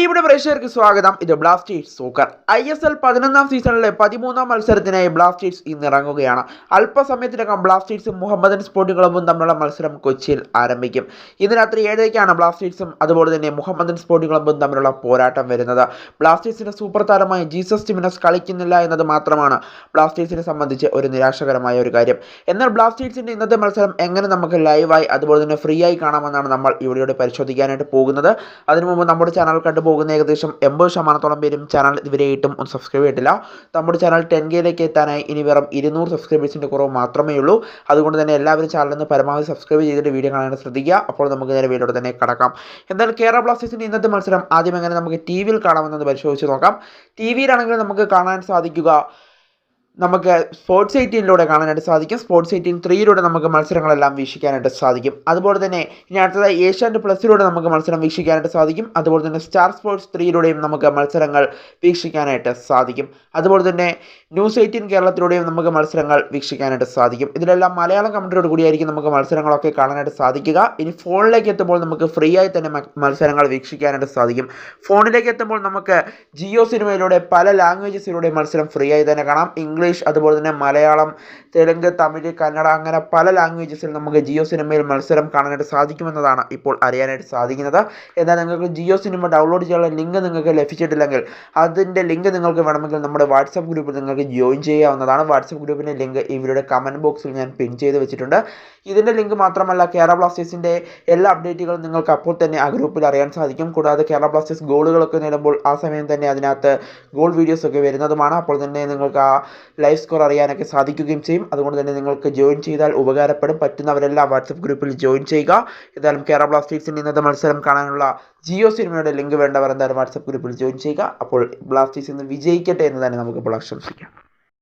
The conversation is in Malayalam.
പ്രിയപ്പെട്ട പ്രേക്ഷകർക്ക് സ്വാഗതം. ഇത് ബ്ലാസ്റ്റേഴ്സ് സോക്കർ. ISL 11ാം സീസണിലെ 13ാം മത്സരത്തിനായി ബ്ലാസ്റ്റേഴ്സ് ഇന്ന് ഇറങ്ങുകയാണ്. അല്പസമയത്തിനകം ബ്ലാസ്റ്റേഴ്സും മുഹമ്മദൻ സ്പോർട്ടിംഗ് ക്ലബ്ബും തമ്മിലുള്ള മത്സരം കൊച്ചിയിൽ ആരംഭിക്കും. ഇന്ന് രാത്രി 7:00-ക്കാണ് ബ്ലാസ്റ്റേഴ്സും അതുപോലെ തന്നെ മുഹമ്മദൻ സ്പോർട്ടിംഗ് ക്ലബ്ബും തമ്മിലുള്ള പോരാട്ടം വരുന്നത്. ബ്ലാസ്റ്റേഴ്സിന്റെ സൂപ്പർ താരമായ ജീസസ് ടിമിനസ് കളിക്കുന്നില്ല എന്നത് മാത്രമാണ് ബ്ലാസ്റ്റേഴ്സിനെ സംബന്ധിച്ച് ഒരു നിരാശകരമായ ഒരു കാര്യം. എന്നാൽ ബ്ലാസ്റ്റേഴ്സിന്റെ ഇന്നത്തെ മത്സരം എങ്ങനെ നമുക്ക് ലൈവായി അതുപോലെ തന്നെ ഫ്രീ ആയി കാണാമെന്നാണ് നമ്മൾ ഇവിടെ പരിശോധിക്കാനായിട്ട് പോകുന്നത്. അതിനു മുമ്പ് നമ്മുടെ ചാനൽ കണ്ടുപോകുന്ന ഏകദേശം 80% പേരും ചാനൽ ഇതുവരെയായിട്ടും ഒന്ന് സബ്സ്ക്രൈബ് ചെയ്തിട്ടില്ല. നമ്മുടെ ചാനൽ 10K എത്താനായി ഇനി വെറും 200 സബ്സ്ക്രൈബേഴ്സിൻ്റെ കുറവ് മാത്രമേ ഉള്ളൂ. അതുകൊണ്ട് തന്നെ എല്ലാവരും ചാനലിൽ നിന്ന് പരമാവധി സബ്സ്ക്രൈബ് ചെയ്തിട്ട് വീഡിയോ കാണാൻ ശ്രദ്ധിക്കുക. അപ്പോൾ നമുക്ക് നേരെ വീഡിയോയുടെ തന്നെ കടക്കാം. എന്തായാലും കേരള ബ്ലാസ്റ്റേഴ്സിൻ്റെ ഇന്നത്തെ മത്സരം ആദ്യം എങ്ങനെ നമുക്ക് TV-യിൽ കാണാമെന്നത് പരിശോധിച്ച് നോക്കാം. TV-യിലാണെങ്കിൽ നമുക്ക് കാണാൻ സാധിക്കുക, നമുക്ക് സ്പോർട്സ് 18 കാണാനായിട്ട് സാധിക്കും. സ്പോർട്സ് 18 നമുക്ക് മത്സരങ്ങളെല്ലാം വീക്ഷിക്കാനായിട്ട് സാധിക്കും. അതുപോലെ തന്നെ ഇനി അടുത്തതായി ഏഷ്യാനെറ്റ് പ്ലസിലൂടെ നമുക്ക് മത്സരം വീക്ഷിക്കാനായിട്ട് സാധിക്കും. അതുപോലെ തന്നെ സ്റ്റാർ സ്പോർട്സ് 3 നമുക്ക് മത്സരങ്ങൾ വീക്ഷിക്കാനായിട്ട് സാധിക്കും. അതുപോലെ തന്നെ ന്യൂസ് 18 കേരളത്തിലൂടെയും നമുക്ക് മത്സരങ്ങൾ വീക്ഷിക്കാനായിട്ട് സാധിക്കും. ഇതിലെല്ലാം മലയാളം കമൻറ്ററിയോട് കൂടിയായിരിക്കും നമുക്ക് മത്സരങ്ങളൊക്കെ കാണാനായിട്ട് സാധിക്കുക. ഇനി ഫോണിലേക്ക് എത്തുമ്പോൾ നമുക്ക് ഫ്രീ ആയി തന്നെ മത്സരങ്ങൾ വീക്ഷിക്കാനായിട്ട് സാധിക്കും. ഫോണിലേക്ക് എത്തുമ്പോൾ നമുക്ക് ജിയോ സിനിമയിലൂടെ പല ലാംഗ്വേജസിലൂടെ മത്സരം ഫ്രീ ആയി തന്നെ കാണാം. ഇംഗ്ലീഷ്, അതുപോലെ തന്നെ മലയാളം, തെലുങ്ക്, തമിഴ്, കന്നഡ അങ്ങനെ പല ലാംഗ്വേജസിൽ നമുക്ക് ജിയോ സിനിമയിൽ മത്സരം കാണാനായിട്ട് സാധിക്കുമെന്നതാണ് ഇപ്പോൾ അറിയാനായിട്ട് സാധിക്കുന്നത്. എന്നാൽ നിങ്ങൾക്ക് ജിയോ സിനിമ ഡൗൺലോഡ് ചെയ്യാനുള്ള ലിങ്ക് നിങ്ങൾക്ക് ലഭിച്ചിട്ടില്ലെങ്കിൽ അതിൻ്റെ ലിങ്ക് നിങ്ങൾക്ക് വേണമെങ്കിൽ നമ്മുടെ വാട്സപ്പ് ഗ്രൂപ്പിൽ നിങ്ങൾക്ക് ജോയിൻ ചെയ്യാവുന്നതാണ്. വാട്സപ്പ് ഗ്രൂപ്പിൻ്റെ ലിങ്ക് ഇവരുടെ കമൻറ്റ് ബോക്സിൽ ഞാൻ പിൻ ചെയ്ത് വെച്ചിട്ടുണ്ട്. ഇതിൻ്റെ ലിങ്ക് മാത്രമല്ല, കേരള ബ്ലാസ്റ്റേഴ്സിൻ്റെ എല്ലാ അപ്ഡേറ്റുകളും നിങ്ങൾക്ക് അപ്പോൾ തന്നെ ആ ഗ്രൂപ്പിൽ അറിയാൻ സാധിക്കും. കൂടാതെ കേരള ബ്ലാസ്റ്റേഴ്സ് ഗോളുകളൊക്കെ നേടുമ്പോൾ ആ സമയം തന്നെ അതിനകത്ത് ഗോൾ വീഡിയോസൊക്കെ വരുന്നതുമാണ്. അപ്പോൾ തന്നെ നിങ്ങൾക്ക് ആ ലൈവ് സ്കോർ അറിയാനൊക്കെ സാധിക്കുകയും ചെയ്യും. അതുകൊണ്ട് തന്നെ നിങ്ങൾക്ക് ജോയിൻ ചെയ്താൽ ഉപകാരപ്പെടും. പറ്റുന്നവരെല്ലാം വാട്സപ്പ് ഗ്രൂപ്പിൽ ജോയിൻ ചെയ്യുക. ഏതായാലും കേരള ബ്ലാസ്റ്റേഴ്സിൻ്റെ ഇന്നത്തെ മത്സരം കാണാനുള്ള ജിയോ സിനിമയുടെ ലിങ്ക് വേണ്ടവർ എന്തായാലും വാട്സപ്പ് ഗ്രൂപ്പിൽ ജോയിൻ ചെയ്യുക. അപ്പോൾ ബ്ലാസ്റ്റേഴ്സ് ഇന്ന് വിജയിക്കട്ടെ എന്ന് തന്നെ നമുക്കിപ്പോൾ ആശംസിക്കാം.